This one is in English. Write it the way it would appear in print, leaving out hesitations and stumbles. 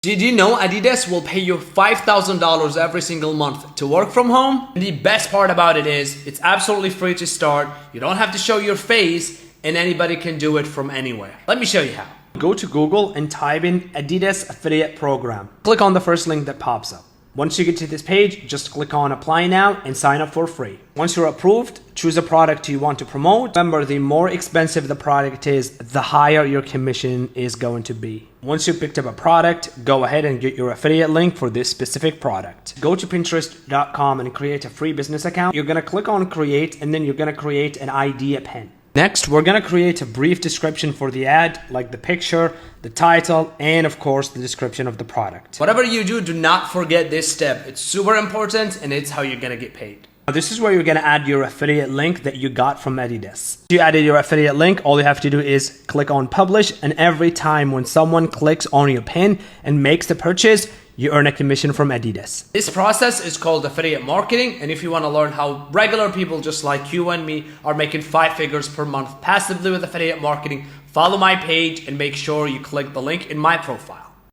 Did you know Adidas will pay you $5,000 every single month to work from home? And the best part about it is it's absolutely free to start. You don't have to show your face and anybody can do it from anywhere. Let me show you how. Go to Google and type in Adidas affiliate program. Click on the first link that pops up. Once you get to this page, just click on apply now and sign up for free. Once you're approved, choose a product you want to promote. Remember, the more expensive the product is, the higher your commission is going to be. Once you picked up a product, go ahead and get your affiliate link for this specific product. Go to Pinterest.com and create a free business account. You're gonna click on create and then you're gonna create an idea pin. Next, we're gonna create a brief description for the ad, like the picture, the title, and of course, the description of the product. Whatever you do not forget this step. It's super important and it's how you're gonna get paid. Now, this is where you're gonna add your affiliate link that you got from Adidas. If you added your affiliate link, all you have to do is click on publish, and every time when someone clicks on your pin and makes the purchase, you earn a commission from Adidas. This process is called affiliate marketing, and if you want to learn how regular people just like you and me are making 5 figures per month passively with affiliate marketing, follow my page and make sure you click the link in my profile.